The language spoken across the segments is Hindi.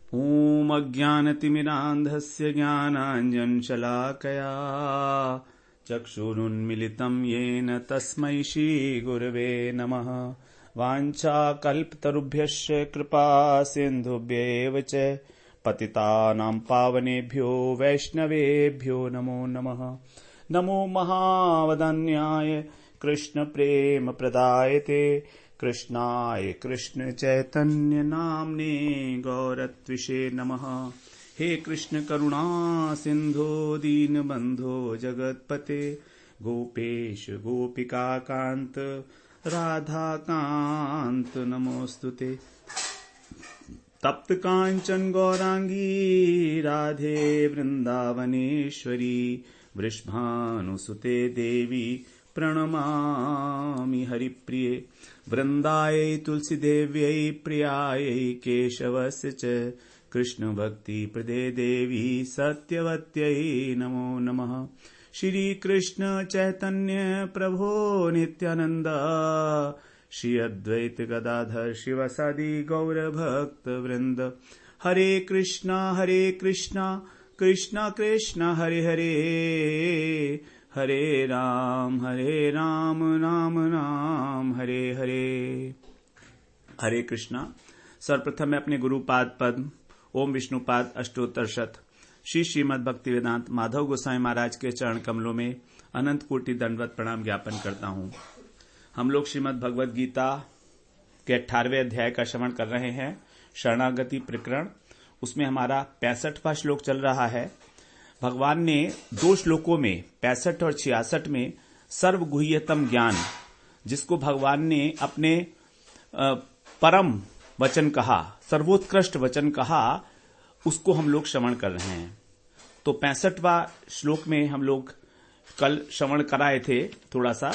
ॐ अज्ञानतिमिरान्धस्य ज्ञानाञ्जनशलाकया चक्षुरुन्मिलितं येन तस्मै श्रीगुरवे नमः। वाञ्छाकल्पतरुभ्यश्च कृपा सिन्धुभ्येव च पतितानां पावनेभ्यो वैष्णवेभ्यो नमो नमः। नमो महावदन्याय कृष्णप्रेमप्रदायते कृष्णाय कृष्ण चैतन्य नाम्ने गौरत्विषे नमः। हे कृष्ण करुणा सिंधो दीनबंधो जगत्पते गोपेश गोपिका कांत राधा कांत नमोस्तुते। तप्त कांचन गौरांगी राधे वृंदावनेश्वरी वृषभानुसुते देवी प्रणमामि हरिप्रिये। वृंदायै तुलसीदेव्यै प्रियायै केशवस्य च कृष्ण भक्ति प्रदे देवी सत्यवत्यै नमो नमः। श्री कृष्ण चैतन्य प्रभो नित्यानंद श्री अद्वैत गदाधर शिवसादि गौर भक्त वृंद। हरे कृष्णा कृष्णा कृष्णा हरे हरे हरे राम राम राम हरे हरे। हरे कृष्णा। सर्वप्रथम मैं अपने गुरुपाद पद्म ओम विष्णुपाद अष्टोत्तरशत श्री श्रीमद् भक्ति वेदांत माधव गोसाई महाराज के चरण कमलों में अनंत कोटि दंडवत प्रणाम ज्ञापन करता हूं। हम लोग श्रीमद् भगवद गीता के 18वें अध्याय का श्रवण कर रहे हैं, शरणागति प्रकरण। उसमें हमारा 65वां श्लोक चल रहा है। भगवान ने 2 श्लोकों में 65 और 66 में सर्वगुह्यतम ज्ञान, जिसको भगवान ने अपने परम वचन कहा, सर्वोत्कृष्ट वचन कहा, उसको हम लोग श्रवण कर रहे हैं। तो 65वां श्लोक में हम लोग कल श्रवण कराए थे थोड़ा सा।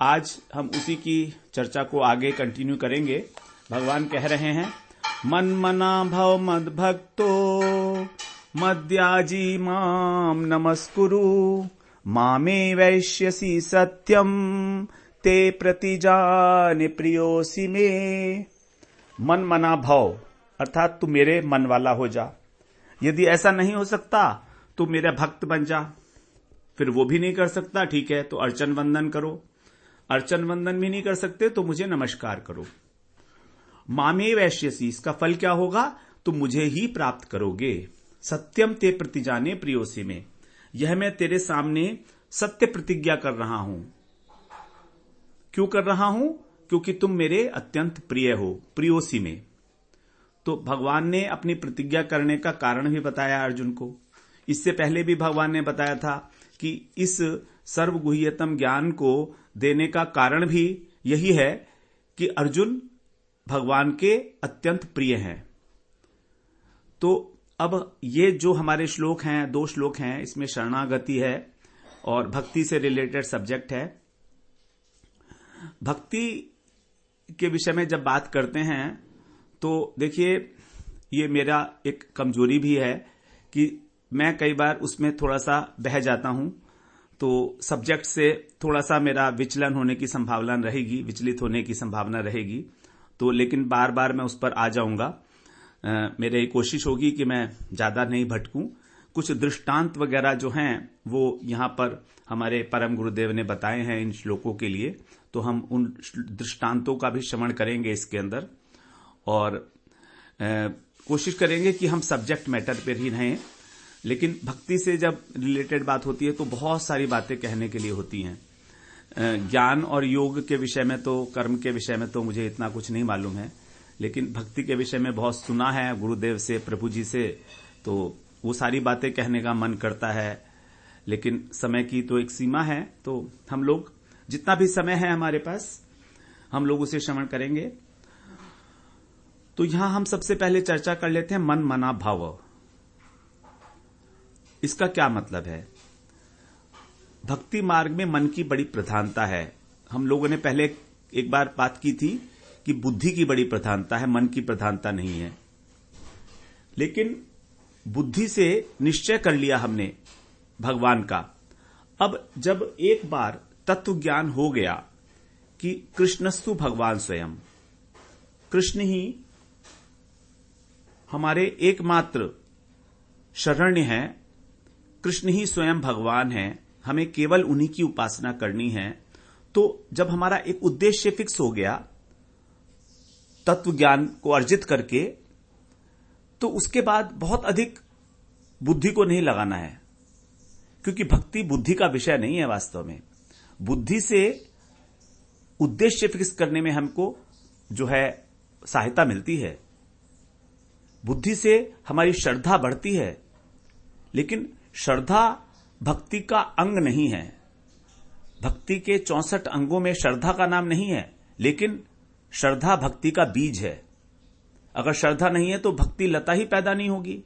आज हम उसी की चर्चा को आगे कंटिन्यू करेंगे। भगवान कह रहे हैं, मन मना भव मद भक्तो मद्याजी माम नमस्कुरु मामे वैश्यसि सत्यम ते प्रतिजाने प्रियोसि में। मन मना भव अर्थात तू मेरे मन वाला हो जा। यदि ऐसा नहीं हो सकता तो मेरा भक्त बन जा। फिर वो भी नहीं कर सकता, ठीक है, तो अर्चन वंदन करो। अर्चन वंदन भी नहीं कर सकते तो मुझे नमस्कार करो। मामे वैश्यसी, इसका फल क्या होगा? तुम मुझे ही प्राप्त करोगे। सत्यम ते प्रतिजाने प्रियोसी में, यह मैं तेरे सामने सत्य प्रतिज्ञा कर रहा हूं। क्यों कर रहा हूं? क्योंकि तुम मेरे अत्यंत प्रिय हो, प्रियोसी में। तो भगवान ने अपनी प्रतिज्ञा करने का कारण भी बताया अर्जुन को। इससे पहले भी भगवान ने बताया था कि इस सर्वगुह्यतम ज्ञान को देने का कारण भी यही है कि अर्जुन भगवान के अत्यंत प्रिय हैं। तो अब ये जो हमारे श्लोक हैं, 2 श्लोक हैं, इसमें शरणागति है और भक्ति से रिलेटेड सब्जेक्ट है। भक्ति के विषय में जब बात करते हैं तो देखिए, ये मेरा एक कमजोरी भी है कि मैं कई बार उसमें थोड़ा सा बह जाता हूं, तो सब्जेक्ट से थोड़ा सा मेरा विचलन होने की संभावना रहेगी, विचलित होने की संभावना रहेगी। तो लेकिन बार बार मैं उस पर आ जाऊंगा। मेरी कोशिश होगी कि मैं ज्यादा नहीं भटकूं। कुछ दृष्टांत वगैरह जो हैं वो यहां पर हमारे परम गुरुदेव ने बताए हैं इन श्लोकों के लिए, तो हम उन दृष्टांतों का भी श्रवण करेंगे इसके अंदर और कोशिश करेंगे कि हम सब्जेक्ट मैटर पर ही रहें। लेकिन भक्ति से जब रिलेटेड बात होती है तो बहुत सारी बातें कहने के लिए होती हैं। ज्ञान और योग के विषय में तो, कर्म के विषय में तो मुझे इतना कुछ नहीं मालूम है, लेकिन भक्ति के विषय में बहुत सुना है गुरुदेव से, प्रभु जी से, तो वो सारी बातें कहने का मन करता है। लेकिन समय की तो एक सीमा है, तो हम लोग जितना भी समय है हमारे पास, हम लोग उसे श्रवण करेंगे। तो यहां हम सबसे पहले चर्चा कर लेते हैं मन मना भाव। इसका क्या मतलब है? भक्ति मार्ग में मन की बड़ी प्रधानता है। हम लोगों ने पहले एक बार बात की थी कि बुद्धि की बड़ी प्रधानता है, मन की प्रधानता नहीं है। लेकिन बुद्धि से निश्चय कर लिया हमने भगवान का। अब जब एक बार तत्व ज्ञान हो गया कि कृष्णस्तु भगवान स्वयं, कृष्ण ही हमारे एकमात्र शरण्य हैं, कृष्ण ही स्वयं भगवान हैं, हमें केवल उन्हीं की उपासना करनी है। तो जब हमारा एक उद्देश्य फिक्स हो गया तत्व ज्ञान को अर्जित करके, तो उसके बाद बहुत अधिक बुद्धि को नहीं लगाना है, क्योंकि भक्ति बुद्धि का विषय नहीं है। वास्तव में बुद्धि से उद्देश्य फिक्स करने में हमको जो है सहायता मिलती है, बुद्धि से हमारी श्रद्धा बढ़ती है, लेकिन श्रद्धा भक्ति का अंग नहीं है। भक्ति के 64 अंगों में श्रद्धा का नाम नहीं है, लेकिन श्रद्धा भक्ति का बीज है। अगर श्रद्धा नहीं है तो भक्ति लता ही पैदा नहीं होगी।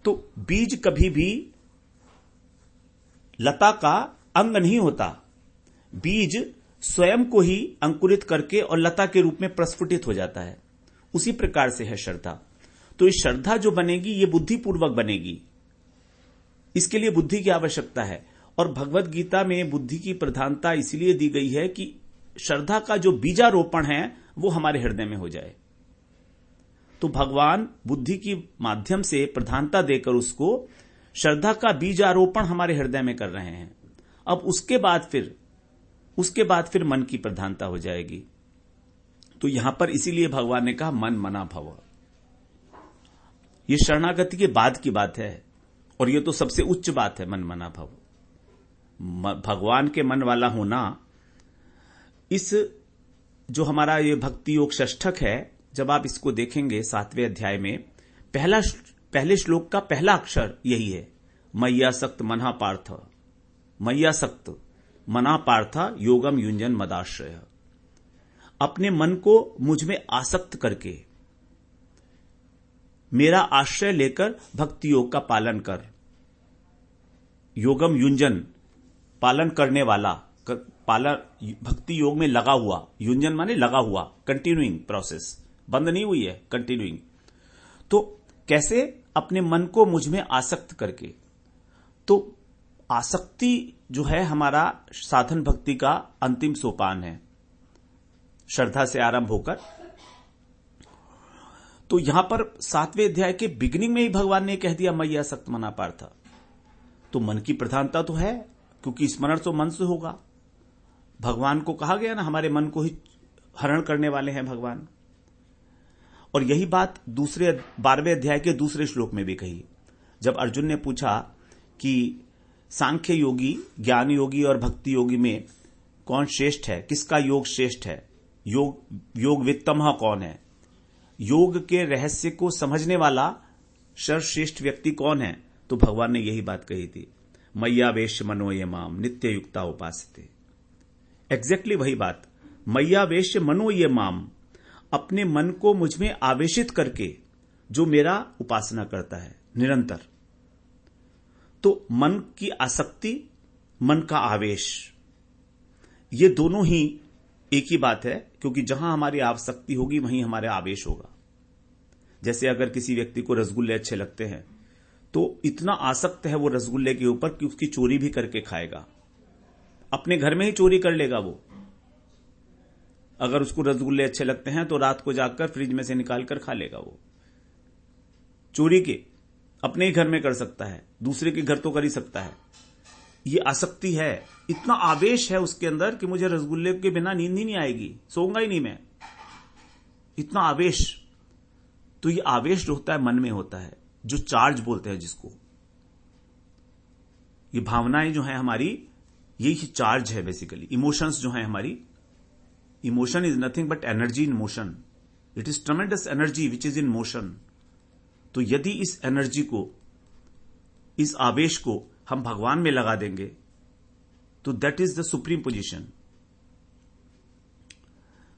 तो बीज कभी भी लता का अंग नहीं होता, बीज स्वयं को ही अंकुरित करके और लता के रूप में प्रस्फुटित हो जाता है। उसी प्रकार से है श्रद्धा। तो इस श्रद्धा जो बनेगी ये बुद्धिपूर्वक बनेगी, इसके लिए बुद्धि की आवश्यकता है। और भगवत गीता में बुद्धि की प्रधानता इसलिए दी गई है कि श्रद्धा का जो बीजारोपण है वो हमारे हृदय में हो जाए। तो भगवान बुद्धि की माध्यम से प्रधानता देकर उसको श्रद्धा का बीजारोपण हमारे हृदय में कर रहे हैं। अब उसके बाद फिर मन की प्रधानता हो जाएगी। तो यहां पर इसीलिए भगवान ने कहा मन मना भव। यह शरणागति के बाद की बात है, और यह तो सबसे उच्च बात है, मन मना भव। भगवान के मन वाला होना, इस जो हमारा ये भक्ति योग षष्ठक है, जब आप इसको देखेंगे 7वें अध्याय में पहले श्लोक का पहला अक्षर यही है, मय्यासक्त मना पार्थ, मय्यासक्त मना पार्थ योगम युंजन मदाश्रय। अपने मन को मुझ में आसक्त करके मेरा आश्रय लेकर भक्ति योग का पालन कर। योगम युंजन, पालन करने वाला, भक्ति योग में लगा हुआ, युंजन माने लगा हुआ, कंटिन्यूइंग प्रोसेस, बंद नहीं हुई है, कंटिन्यूइंग। तो कैसे? अपने मन को मुझ में आसक्त करके। तो आसक्ति जो है हमारा साधन भक्ति का अंतिम सोपान है, श्रद्धा से आरंभ होकर। तो यहां पर 7वें अध्याय के बिगिनिंग में ही भगवान ने कह दिया मय्यासक्त मना पार्थ। तो मन की प्रधानता तो है, क्योंकि स्मरण तो मन से होगा। भगवान को कहा गया ना, हमारे मन को ही हरण करने वाले हैं भगवान। और यही बात 12वें अध्याय के दूसरे श्लोक में भी कही, जब अर्जुन ने पूछा कि सांख्य योगी, ज्ञान योगी और भक्ति योगी में कौन श्रेष्ठ है, किसका योग श्रेष्ठ है, योग वित्तम कौन है, योग के रहस्य को समझने वाला सर्वश्रेष्ठ व्यक्ति कौन है? तो भगवान ने यही बात कही थी, मय्यावेश्य मनो ये माम नित्य युक्ता उपासते। एग्जैक्टली वही बात, मय्यावेश्य मनो ये माम, अपने मन को मुझ में आवेशित करके जो मेरा उपासना करता है निरंतर। तो मन की आसक्ति, मन का आवेश, ये दोनों ही एक ही बात है, क्योंकि जहां हमारी आसक्ति होगी वहीं हमारा आवेश होगा। जैसे अगर किसी व्यक्ति को रसगुल्ले अच्छे लगते हैं तो इतना आसक्त है वो रसगुल्ले के ऊपर कि उसकी चोरी भी करके खाएगा, अपने घर में ही चोरी कर लेगा वो। अगर उसको रसगुल्ले अच्छे लगते हैं तो रात को जाकर फ्रिज में से निकाल कर खा लेगा वो। चोरी के अपने ही घर में कर सकता है, दूसरे के घर तो कर ही सकता है। ये आसक्ति है, इतना आवेश है उसके अंदर कि मुझे रसगुल्ले के बिना नींद ही नहीं आएगी, सोऊंगा ही नहीं मैं, इतना आवेश। तो ये आवेश जो होता है मन में होता है, जो चार्ज बोलते हैं जिसको, ये भावनाएं जो है हमारी, यही चार्ज है बेसिकली। इमोशंस जो है हमारी, emotion is nothing but energy in motion, it is tremendous energy which is in motion. तो यदि इस एनर्जी को, इस आवेश को हम भगवान में लगा देंगे तो that is the supreme position.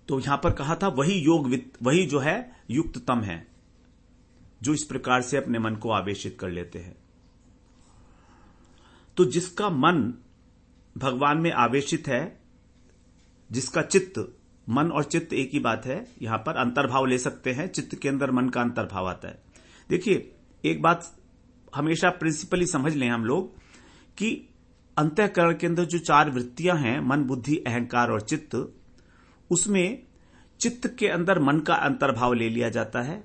तो यहां पर कहा था वही जो है युक्ततम है, जो इस प्रकार से अपने मन को आवेशित कर लेते हैं। तो जिसका मन भगवान में आवेशित है, जिसका चित्त, मन और चित्त एक ही बात है, यहां पर अंतर्भाव ले सकते हैं, चित्त के अंदर मन का अंतर्भाव आता है। देखिए एक बात हमेशा प्रिंसिपली समझ लें हम लोग कि अंतःकरण के अंदर जो 4 वृत्तियां हैं, मन बुद्धि अहंकार और चित्त, उसमें चित्त के अंदर मन का अंतर्भाव ले लिया जाता है,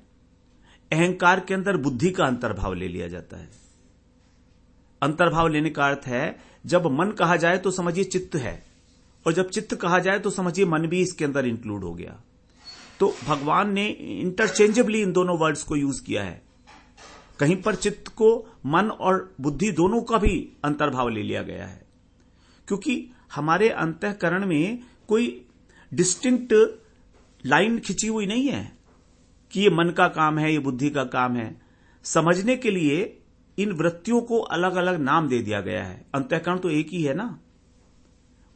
अहंकार के अंदर बुद्धि का अंतर्भाव ले लिया जाता है। अंतर्भाव लेने का अर्थ है जब मन कहा जाए तो समझिए चित्त है, और जब चित्त कहा जाए तो समझिए मन भी इसके अंदर इंक्लूड हो गया। तो भगवान ने इंटरचेंजेबली इन दोनों वर्ड्स को यूज किया है। कहीं पर चित्त को मन और बुद्धि दोनों का भी अंतर्भाव ले लिया गया है, क्योंकि हमारे अंतःकरण में कोई डिस्टिंक्ट लाइन खिंची हुई नहीं है कि ये मन का काम है, ये बुद्धि का काम है। समझने के लिए इन वृत्तियों को अलग अलग नाम दे दिया गया है। अंतःकरण तो एक ही है ना,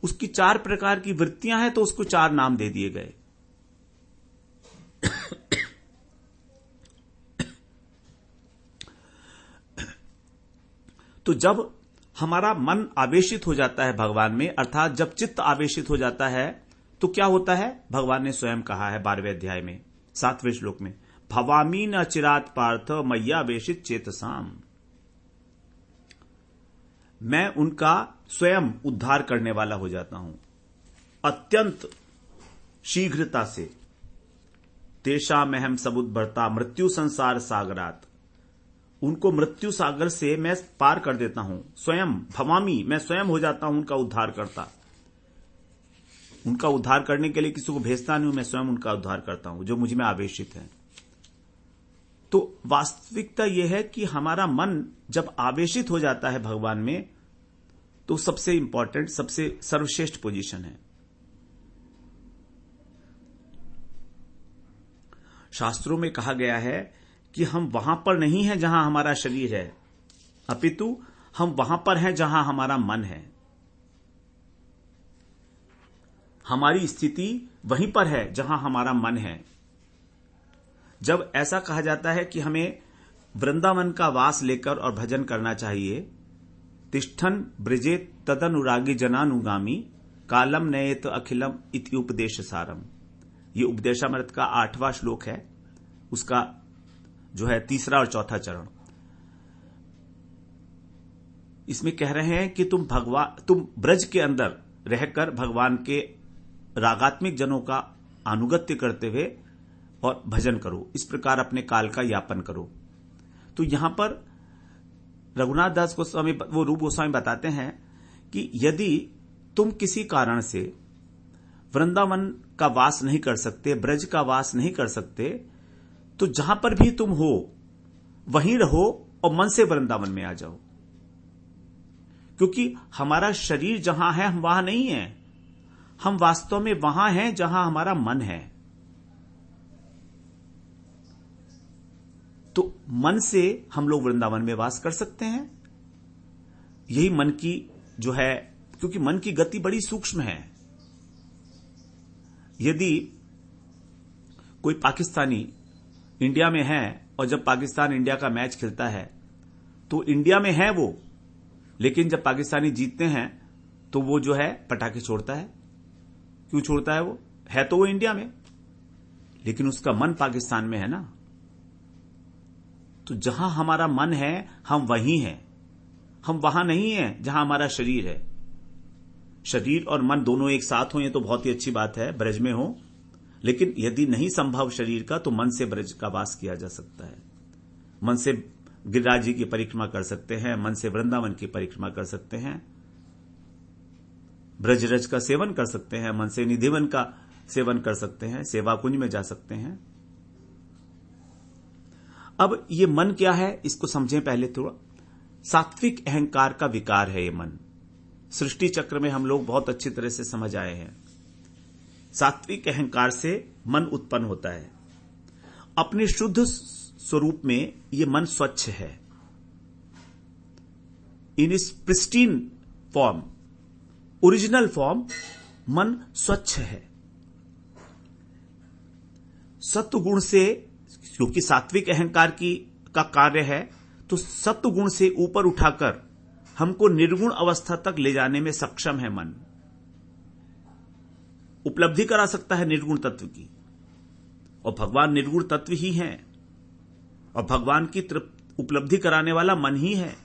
उसकी 4 प्रकार की वृत्तियां हैं तो उसको 4 नाम दे दिए गए। तो जब हमारा मन आवेशित हो जाता है भगवान में, अर्थात जब चित्त आवेशित हो जाता है तो क्या होता है? भगवान ने स्वयं कहा है 12वें अध्याय में 7वें श्लोक में, भवामी न चिरात पार्थ मय्यावेशित चेतसाम। मैं उनका स्वयं उद्धार करने वाला हो जाता हूं अत्यंत शीघ्रता से। तेषामहम समुद्भर्ता मृत्यु संसार सागरात। उनको मृत्यु सागर से मैं पार कर देता हूं। स्वयं भवामी, मैं स्वयं हो जाता हूं उनका उद्धार करता। उनका उद्धार करने के लिए किसी को भेजता नहीं हूं, मैं स्वयं उनका उद्धार करता हूं जो मुझ में आवेशित है। तो वास्तविकता यह है कि हमारा मन जब आवेशित हो जाता है भगवान में तो सबसे इंपॉर्टेंट, सबसे सर्वश्रेष्ठ पोजीशन है। शास्त्रों में कहा गया है कि हम वहां पर नहीं हैं जहां हमारा शरीर है, अपितु हम वहां पर हैं जहां हमारा मन है। हमारी स्थिति वहीं पर है जहां हमारा मन है। जब ऐसा कहा जाता है कि हमें वृंदावन का वास लेकर और भजन करना चाहिए, तिष्ठन ब्रजे तदनुरागी जनानुगामी कालम नयेत अखिलम इति उपदेश सारम। ये उपदेशामृत का 8वां श्लोक है, उसका जो है 3रा और 4था चरण। इसमें कह रहे हैं कि तुम ब्रज के अंदर रहकर भगवान के रागात्मिक जनों का अनुगत्य करते हुए और भजन करो, इस प्रकार अपने काल का यापन करो। तो यहां पर रघुनाथ दास गोस्वामी, वो रूप गोस्वामी बताते हैं कि यदि तुम किसी कारण से वृंदावन का वास नहीं कर सकते, ब्रज का वास नहीं कर सकते, तो जहां पर भी तुम हो वहीं रहो और मन से वृंदावन में आ जाओ। क्योंकि हमारा शरीर जहां है हम वहां नहीं है, हम वास्तव में वहां हैं जहां हमारा मन है। तो मन से हम लोग वृंदावन में वास कर सकते हैं। यही मन की जो है, क्योंकि मन की गति बड़ी सूक्ष्म है। यदि कोई पाकिस्तानी इंडिया में है और जब पाकिस्तान इंडिया का मैच खेलता है तो इंडिया में है वो, लेकिन जब पाकिस्तानी जीतते हैं तो वो जो है पटाखे छोड़ता है। क्यों छोड़ता है? वो है तो वो इंडिया में, लेकिन उसका मन पाकिस्तान में है ना। तो जहां हमारा मन है हम वहीं हैं, हम वहां नहीं हैं जहां हमारा शरीर है। शरीर और मन दोनों एक साथ हो ये तो बहुत ही अच्छी बात है, ब्रज में हो। लेकिन यदि नहीं संभव शरीर का, तो मन से ब्रज का वास किया जा सकता है। मन से गिरिराज जी की परिक्रमा कर सकते हैं, मन से वृंदावन की परिक्रमा कर सकते हैं, ब्रज रज का सेवन कर सकते हैं, मन से निधिवन का सेवन कर सकते हैं, सेवा कुंज में जा सकते हैं। अब ये मन क्या है इसको समझें पहले थोड़ा। सात्विक अहंकार का विकार है ये मन। सृष्टि चक्र में हम लोग बहुत अच्छी तरह से समझ आए हैं। सात्विक अहंकार से मन उत्पन्न होता है। अपने शुद्ध स्वरूप में ये मन स्वच्छ है। इन इस प्रिस्टीन फॉर्म, ओरिजिनल फॉर्म, मन स्वच्छ है। सत्व गुण से, क्योंकि सात्विक अहंकार का कार्य है, तो सत्व गुण से ऊपर उठाकर हमको निर्गुण अवस्था तक ले जाने में सक्षम है मन। उपलब्धि करा सकता है निर्गुण तत्व की, और भगवान निर्गुण तत्व ही हैं, और भगवान की उपलब्धि कराने वाला मन ही है।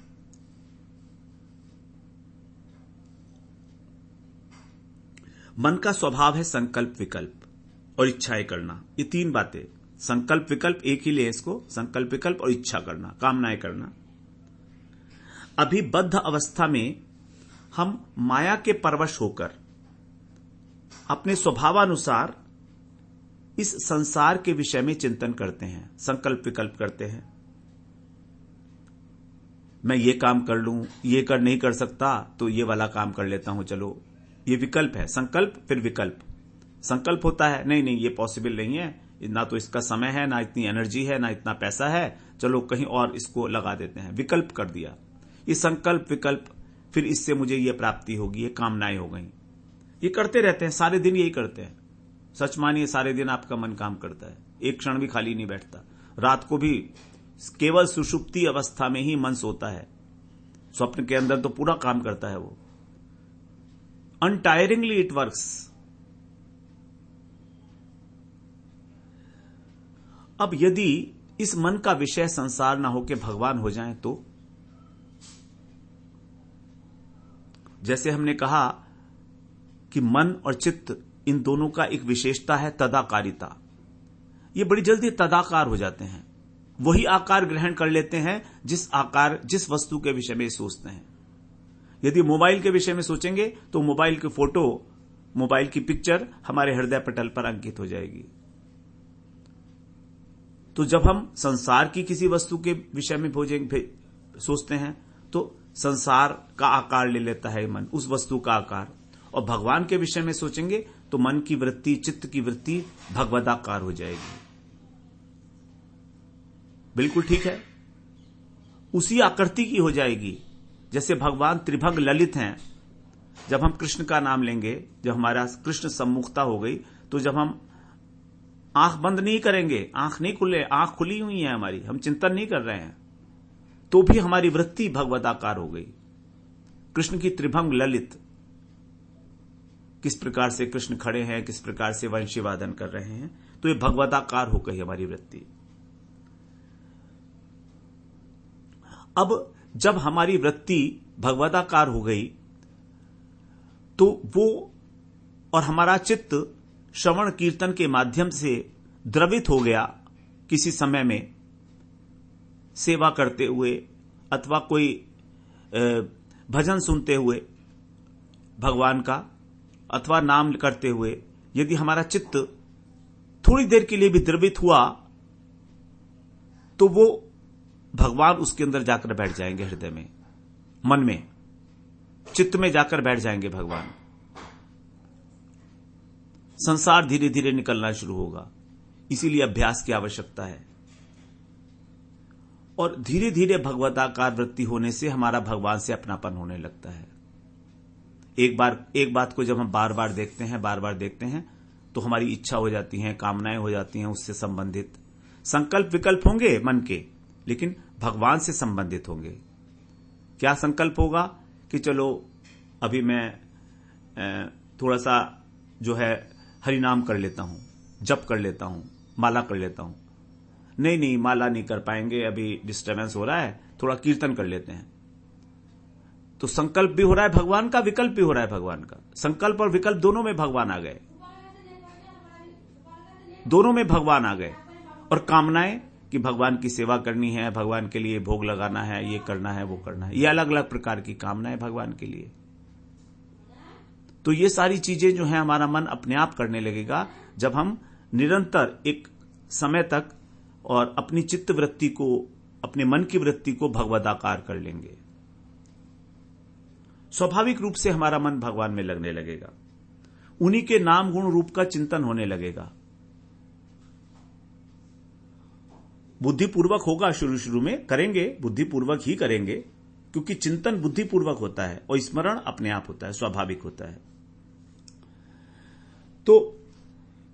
मन का स्वभाव है संकल्प, विकल्प और इच्छाएं करना। ये 3 बातें संकल्प विकल्प एक ही ले इसको, संकल्प विकल्प और इच्छा करना, कामनाएं करना। अभी बद्ध अवस्था में हम माया के परवश होकर अपने स्वभावानुसार इस संसार के विषय में चिंतन करते हैं, संकल्प विकल्प करते हैं। मैं ये काम कर लूं, ये नहीं कर सकता तो ये वाला काम कर लेता हूं, चलो ये विकल्प है। संकल्प फिर विकल्प। संकल्प होता है नहीं ये पॉसिबल नहीं है, ना तो इसका समय है, ना इतनी एनर्जी है, ना इतना पैसा है, चलो कहीं और इसको लगा देते हैं, विकल्प कर दिया। ये संकल्प विकल्प, फिर इससे मुझे ये प्राप्ति होगी, ये कामनाएं हो गई। ये करते रहते हैं, सारे दिन यही करते हैं। सच मानिए सारे दिन आपका मन काम करता है, एक क्षण भी खाली नहीं बैठता। रात को भी केवल सुषुप्ति अवस्था में ही मन सोता है, स्वप्न के अंदर तो पूरा काम करता है वो। अनटायरिंगली इट वर्क्स। अब यदि इस मन का विषय संसार ना होकर भगवान हो जाए तो, जैसे हमने कहा कि मन और चित्त इन दोनों का एक विशेषता है तदाकारिता। ये बड़ी जल्दी तदाकार हो जाते हैं, वही आकार ग्रहण कर लेते हैं जिस वस्तु के विषय में सोचते हैं। यदि मोबाइल के विषय में सोचेंगे तो मोबाइल की फोटो, मोबाइल की पिक्चर हमारे हृदय पटल पर अंकित हो जाएगी। तो जब हम संसार की किसी वस्तु के विषय में सोचते हैं तो संसार का आकार ले लेता है मन, उस वस्तु का आकार। और भगवान के विषय में सोचेंगे तो मन की वृत्ति, चित्त की वृत्ति भगवदाकार हो जाएगी। बिल्कुल ठीक है, उसी आकृति की हो जाएगी। जैसे भगवान त्रिभंग ललित हैं, जब हम कृष्ण का नाम लेंगे, जब हमारा कृष्ण सम्मुखता हो गई, तो जब हम आंख बंद नहीं करेंगे, आंख नहीं खुले, आंख खुली हुई है हमारी, हम चिंतन नहीं कर रहे हैं, तो भी हमारी वृत्ति भगवदाकार हो गई। कृष्ण की त्रिभंग ललित, किस प्रकार से कृष्ण खड़े हैं, किस प्रकार से वंशी वादन कर रहे हैं, तो ये भगवदाकार हो गई हमारी वृत्ति। अब जब हमारी वृत्ति भगवदाकार हो गई तो वो और हमारा चित्त श्रवण कीर्तन के माध्यम से द्रवित हो गया। किसी समय में सेवा करते हुए अथवा कोई भजन सुनते हुए भगवान का, अथवा नाम करते हुए यदि हमारा चित्त थोड़ी देर के लिए भी द्रवित हुआ तो वो भगवान उसके अंदर जाकर बैठ जाएंगे, हृदय में, मन में, चित्त में जाकर बैठ जाएंगे भगवान। संसार धीरे धीरे निकलना शुरू होगा। इसीलिए अभ्यास की आवश्यकता है। और धीरे धीरे भगवदाकार वृत्ति होने से हमारा भगवान से अपनापन होने लगता है। एक बात को जब हम बार बार देखते हैं तो हमारी इच्छा हो जाती है, कामनाएं हो जाती हैं, उससे संबंधित संकल्प विकल्प होंगे मन के, लेकिन भगवान से संबंधित होंगे। क्या संकल्प होगा कि चलो अभी मैं थोड़ा सा जो है हरिनाम कर लेता हूं, जप कर लेता हूं, माला कर लेता हूं। नहीं, माला नहीं कर पाएंगे, अभी डिस्टर्बेंस हो रहा है, थोड़ा कीर्तन कर लेते हैं। तो संकल्प भी हो रहा है भगवान का, विकल्प भी हो रहा है भगवान का। संकल्प और विकल्प दोनों में भगवान आ गए, दोनों में भगवान आ गए। और कामनाएं कि भगवान की सेवा करनी है, भगवान के लिए भोग लगाना है, ये करना है, वो करना है, ये अलग अलग प्रकार की कामनाएं भगवान के लिए। तो ये सारी चीजें जो है हमारा मन अपने आप करने लगेगा जब हम निरंतर एक समय तक और अपनी चित्त वृत्ति को, अपने मन की वृत्ति को भगवदाकार कर लेंगे। स्वाभाविक रूप से हमारा मन भगवान में लगने लगेगा, उन्हीं के नाम गुण रूप का चिंतन होने लगेगा। बुद्धिपूर्वक होगा, शुरू में करेंगे, बुद्धिपूर्वक ही करेंगे, क्योंकि चिंतन बुद्धिपूर्वक होता है और स्मरण अपने आप होता है, स्वाभाविक होता है। तो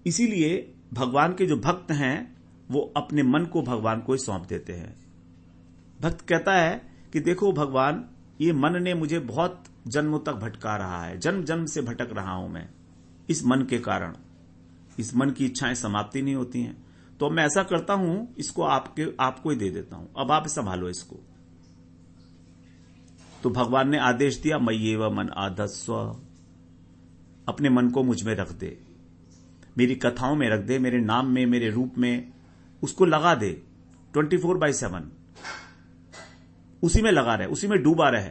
इसीलिए भगवान के जो भक्त हैं वो अपने मन को भगवान को ही सौंप देते हैं। भक्त कहता है कि देखो भगवान, ये मन ने मुझे बहुत जन्मों तक भटका रहा है, जन्म जन्म से भटक रहा हूं मैं इस मन के कारण। इस मन की इच्छाएं समाप्ति नहीं होती हैं, तो मैं ऐसा करता हूं, इसको आपको ही दे देता हूं, अब आप संभालो इसको। तो भगवान ने आदेश दिया, मय्येव मन आधत्स्व, अपने मन को मुझ में रख दे, मेरी कथाओं में रख दे, मेरे नाम में, मेरे रूप में, उसको लगा दे 24/7, उसी में लगा रहे, उसी में डूबा रहे।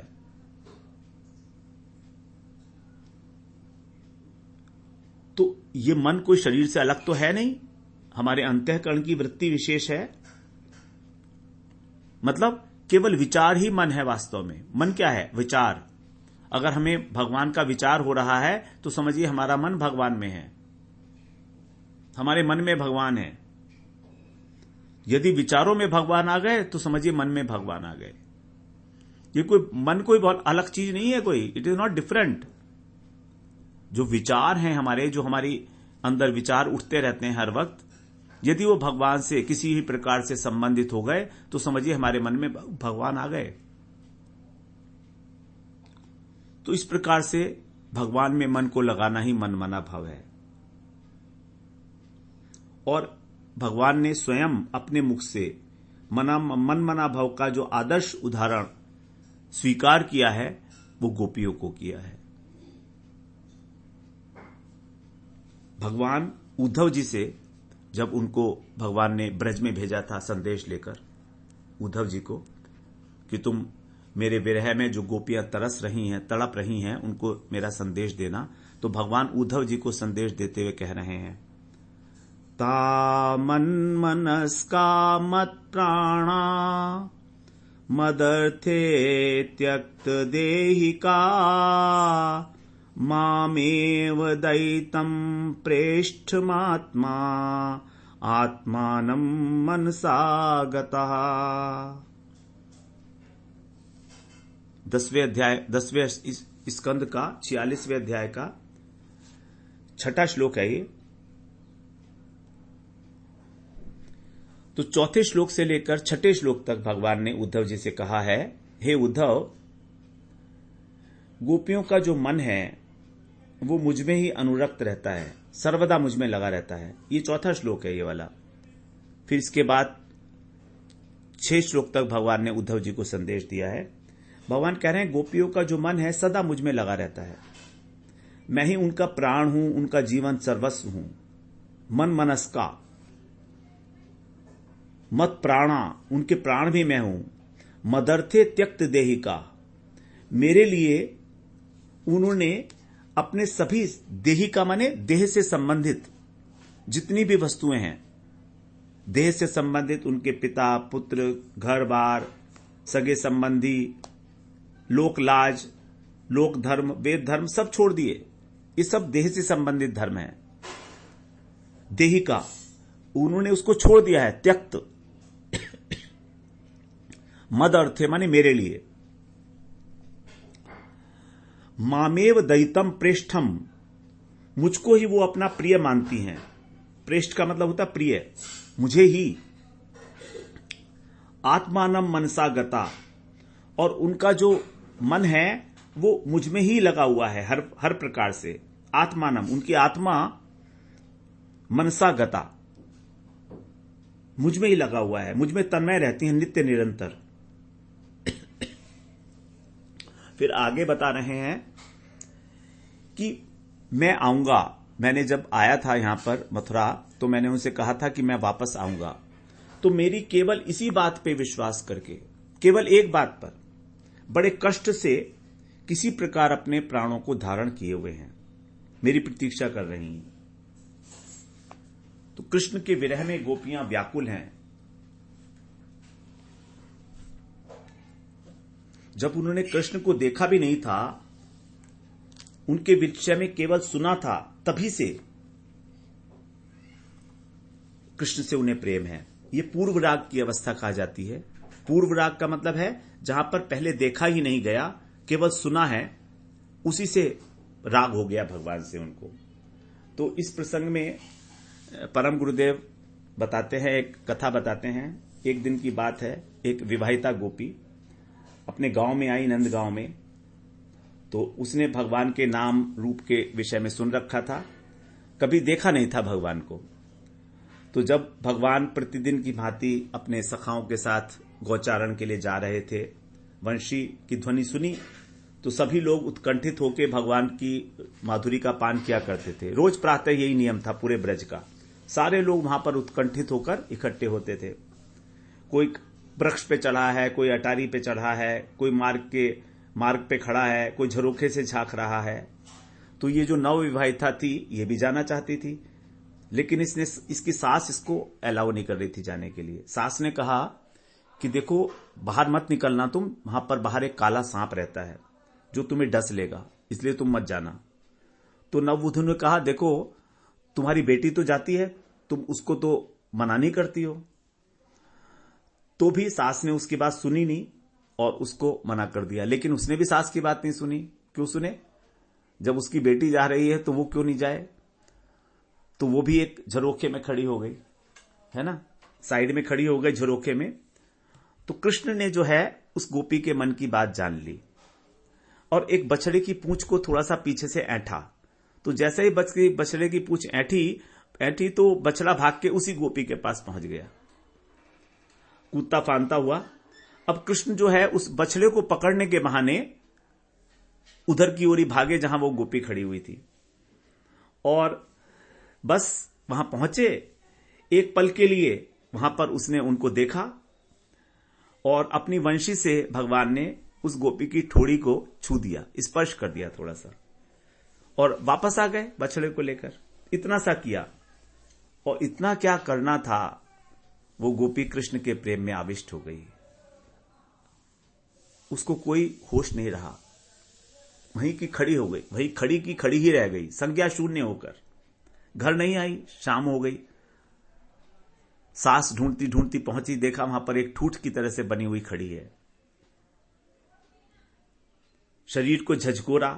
तो ये मन कोई शरीर से अलग तो है नहीं, हमारे अंतःकरण की वृत्ति विशेष है। मतलब केवल विचार ही मन है वास्तव में। मन क्या है? विचार। अगर हमें भगवान का विचार हो रहा है तो समझिए हमारा मन भगवान में है, हमारे मन में भगवान है। यदि विचारों में भगवान आ गए तो समझिए मन में भगवान आ गए। ये कोई मन कोई बहुत अलग चीज नहीं है कोई, इट इज नॉट डिफरेंट। जो विचार हैं हमारे, जो हमारी अंदर विचार उठते रहते हैं हर वक्त, यदि वो भगवान से किसी भी प्रकार से संबंधित हो गए तो समझिए हमारे मन में भगवान आ गए। तो इस प्रकार से भगवान में मन को लगाना ही मन मना भाव है। और भगवान ने स्वयं अपने मुख से मन मना भाव का जो आदर्श उदाहरण स्वीकार किया है वो गोपियों को किया है। भगवान उद्धव जी से जब उनको भगवान ने ब्रज में भेजा था संदेश लेकर उद्धव जी को कि तुम मेरे विरह में जो गोपियां तरस रही हैं, तड़प रही हैं, उनको मेरा संदेश देना, तो भगवान उद्धव जी को संदेश देते हुए कह रहे हैं, ता मनस्का मत प्राणा मदर्थे त्यक्त देहिका मामेव दैतं प्रेष्ठमात्मा आत्मानं मनसा गतः। 10वें स्कंद का 46वें अध्याय का 6वां श्लोक है ये। तो 4थे श्लोक से लेकर 6ठे श्लोक तक भगवान ने उद्धव जी से कहा है, हे उद्धव, गोपियों का जो मन है वो मुझ में ही अनुरक्त रहता है, सर्वदा मुझ में लगा रहता है। ये 4था श्लोक है ये वाला। फिर इसके बाद 6 श्लोक तक भगवान ने उद्धव जी को संदेश दिया है। भगवान कह रहे हैं गोपियों का जो मन है सदा मुझ में लगा रहता है, मैं ही उनका प्राण हूं, उनका जीवन सर्वस्व हूं। मन मनस्का मत प्राणा, उनके प्राण भी मैं हूं। मदर्थे त्यक्त देहिका, मेरे लिए उन्होंने अपने सभी देहिका माने देह से संबंधित जितनी भी वस्तुएं हैं, देह से संबंधित उनके पिता पुत्र घर बार सगे संबंधी लोक लाज लोक धर्म वेद धर्म सब छोड़ दिए। ये सब देह से संबंधित धर्म है। देहिका उन्होंने उसको छोड़ दिया है, त्यक्त। मद अर्थे माने मेरे लिए। मामेव दैतम प्रेष्ठम, मुझको ही वो अपना प्रिय मानती हैं। प्रेष्ठ का मतलब होता प्रिय, मुझे ही। आत्मानम मनसा गता, और उनका जो मन है वो मुझ में ही लगा हुआ है हर प्रकार से। आत्मानम, उनकी आत्मा मनसा गता मुझ में ही लगा हुआ है, मुझ में तन्मय रहती है नित्य निरंतर। फिर आगे बता रहे हैं कि मैं आऊंगा। मैंने जब आया था यहां पर मथुरा तो मैंने उनसे कहा था कि मैं वापस आऊंगा। तो मेरी केवल इसी बात पे विश्वास करके, केवल एक बात पर बड़े कष्ट से किसी प्रकार अपने प्राणों को धारण किए हुए हैं, मेरी प्रतीक्षा कर रही हैं। तो कृष्ण के विरह में गोपियां व्याकुल हैं। जब उन्होंने कृष्ण को देखा भी नहीं था, उनके विषय में केवल सुना था, तभी से कृष्ण से उन्हें प्रेम है। ये पूर्व राग की अवस्था कहा जाती है। पूर्व राग का मतलब है जहां पर पहले देखा ही नहीं गया, केवल सुना है, उसी से राग हो गया भगवान से उनको। तो इस प्रसंग में परम गुरुदेव बताते हैं, एक कथा बताते हैं। एक दिन की बात है, एक विवाहिता गोपी अपने गांव में आई, नंद गांव में। तो उसने भगवान के नाम रूप के विषय में सुन रखा था, कभी देखा नहीं था भगवान को। तो जब भगवान प्रतिदिन की भांति अपने सखाओं के साथ गौचारण के लिए जा रहे थे, वंशी की ध्वनि सुनी तो सभी लोग उत्कंठित होकर भगवान की माधुरी का पान किया करते थे। रोज प्रातः यही नियम था पूरे ब्रज का। सारे लोग वहां पर उत्कंठित होकर इकट्ठे होते थे। कोई वृक्ष पे चढ़ा है, कोई अटारी पे चढ़ा है, कोई मार्ग पे खड़ा है, कोई झरोखे से झांक रहा है। तो ये जो नवविवाहिता थी ये भी जाना चाहती थी, लेकिन इसकी सास इसको अलाउ नहीं कर रही थी जाने के लिए। सास ने कहा कि देखो बाहर मत निकलना तुम, वहां पर बाहर एक काला सांप रहता है जो तुम्हें डस लेगा, इसलिए तुम मत जाना। तो नववधू ने कहा देखो तुम्हारी बेटी तो जाती है, तुम उसको तो मना नहीं करती हो। तो भी सास ने उसकी बात सुनी नहीं और उसको मना कर दिया। लेकिन उसने भी सास की बात नहीं सुनी। क्यों सुने? जब उसकी बेटी जा रही है तो वो क्यों नहीं जाए? तो वो भी एक झरोखे में खड़ी हो गई, है ना, साइड में खड़ी हो गई झरोखे में। तो कृष्ण ने जो है उस गोपी के मन की बात जान ली और एक बछड़े की पूंछ को थोड़ा सा पीछे से ऐंठा। तो जैसे ही बछड़े की पूंछ ऐंठी तो बछड़ा भाग के उसी गोपी के पास पहुंच गया, कूदता फांदता हुआ। अब कृष्ण जो है उस बछड़े को पकड़ने के बहाने उधर की ओर ही भागे जहां वो गोपी खड़ी हुई थी, और बस वहां पहुंचे। एक पल के लिए वहां पर उसने उनको देखा और अपनी वंशी से भगवान ने उस गोपी की ठोड़ी को छू दिया, स्पर्श कर दिया थोड़ा सा, और वापस आ गए बछड़े को लेकर। इतना सा किया, और इतना क्या करना था, वो गोपी कृष्ण के प्रेम में आविष्ट हो गई। उसको कोई होश नहीं रहा, वहीं की खड़ी हो गई, वहीं खड़ी की खड़ी ही रह गई, संज्ञा शून्य होकर। घर नहीं आई, शाम हो गई। सास ढूंढती ढूंढती पहुंची, देखा वहां पर एक ठूठ की तरह से बनी हुई खड़ी है। शरीर को झकझोरा,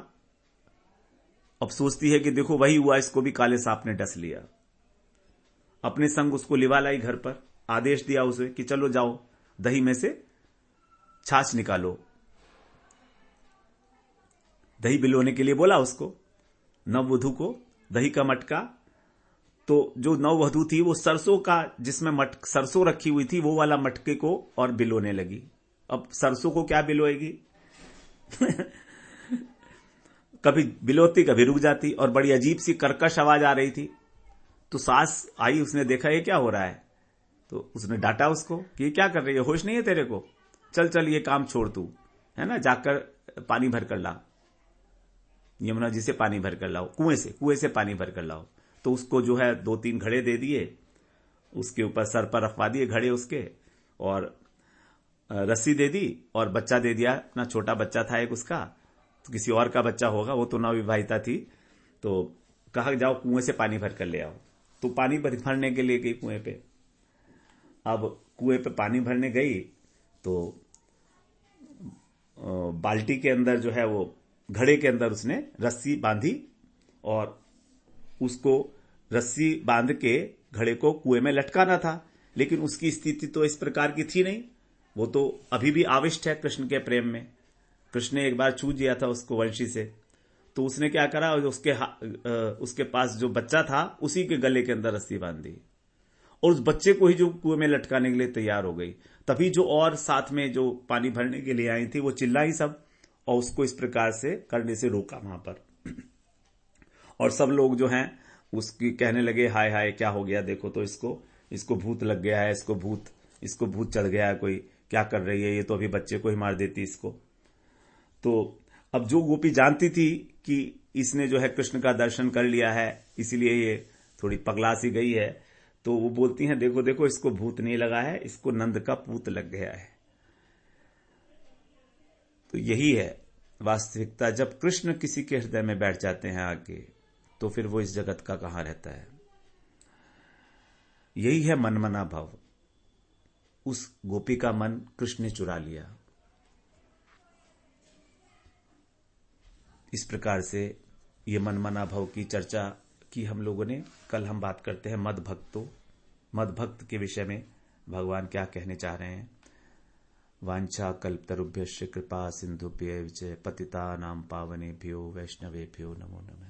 अब सोचती है कि देखो वही हुआ, इसको भी काले सांप ने डस लिया। अपने संग उसको लिवा लाई घर पर, आदेश दिया उसे कि चलो जाओ दही में से छाछ निकालो। दही बिलोने के लिए बोला उसको, नववधू को, दही का मटका। तो जो नववधू थी वो सरसों का, जिसमें सरसों रखी हुई थी, वो वाला मटके को और बिलोने लगी। अब सरसों को क्या बिलोएगी कभी बिलोती कभी रुक जाती, और बड़ी अजीब सी कर्कश आवाज आ रही थी। तो सास आई, उसने देखा ये क्या हो रहा है, तो उसने डांटा उसको कि ये क्या कर रही है, होश नहीं है तेरे को, चल चल ये काम छोड़ तू, है ना, जाकर पानी भर कर ला, यमुना जी से पानी भर कर लाओ, कुएं से पानी भर कर लाओ। तो उसको जो है 2-3 घड़े दे दिए, उसके ऊपर सर पर रखवा दिए घड़े उसके, और रस्सी दे दी, और बच्चा दे दिया, अपना छोटा बच्चा था एक उसका, तो किसी और का बच्चा होगा, वो तो नवविवाहिता थी। तो कहा जाओ कुएं से पानी भर कर ले आओ। तो पानी भरने के लिए गई कुएं पे। अब कुएं पे पानी भरने गई तो बाल्टी के अंदर जो है वो घड़े के अंदर उसने रस्सी बांधी, और उसको रस्सी बांध के घड़े को कुएं में लटकाना था। लेकिन उसकी स्थिति तो इस प्रकार की थी नहीं, वो तो अभी भी आविष्ट है कृष्ण के प्रेम में। कृष्ण ने एक बार छू दिया था उसको वंशी से, तो उसने क्या करा, उसके पास जो बच्चा था उसी के गले के अंदर रस्सी बांध दी, और उस बच्चे को ही जो कुएं में लटकाने के लिए तैयार हो गई। तभी जो और साथ में जो पानी भरने के लिए आई थी वो चिल्लाई सब, और उसको इस प्रकार से करने से रोका वहां पर। और सब लोग जो हैं उसकी कहने लगे हाय हाय क्या हो गया, देखो तो इसको भूत लग गया है, इसको भूत चढ़ गया है, कोई क्या कर रही है, ये तो अभी बच्चे को ही मार देती इसको। तो अब जो गोपी जानती थी कि इसने जो है कृष्ण का दर्शन कर लिया है, इसीलिए ये थोड़ी पगला सी गई है, तो वो बोलती हैं देखो देखो इसको भूत नहीं लगा है, इसको नंद का पूत लग गया है। तो यही है वास्तविकता। जब कृष्ण किसी के हृदय में बैठ जाते हैं आके, तो फिर वो इस जगत का कहां रहता है। यही है मनमना भाव। उस गोपी का मन कृष्ण ने चुरा लिया। इस प्रकार से ये मनमना भाव की चर्चा की हम लोगों ने। कल हम बात करते हैं मदभक्त के विषय में भगवान क्या कहने चाह रहे हैं। वांछा कल्पतरुभ्यश्च कृपा सिंधुभ्यैव च पतितानां पावनेभ्यो वैष्णवेभ्यो नमो नमः।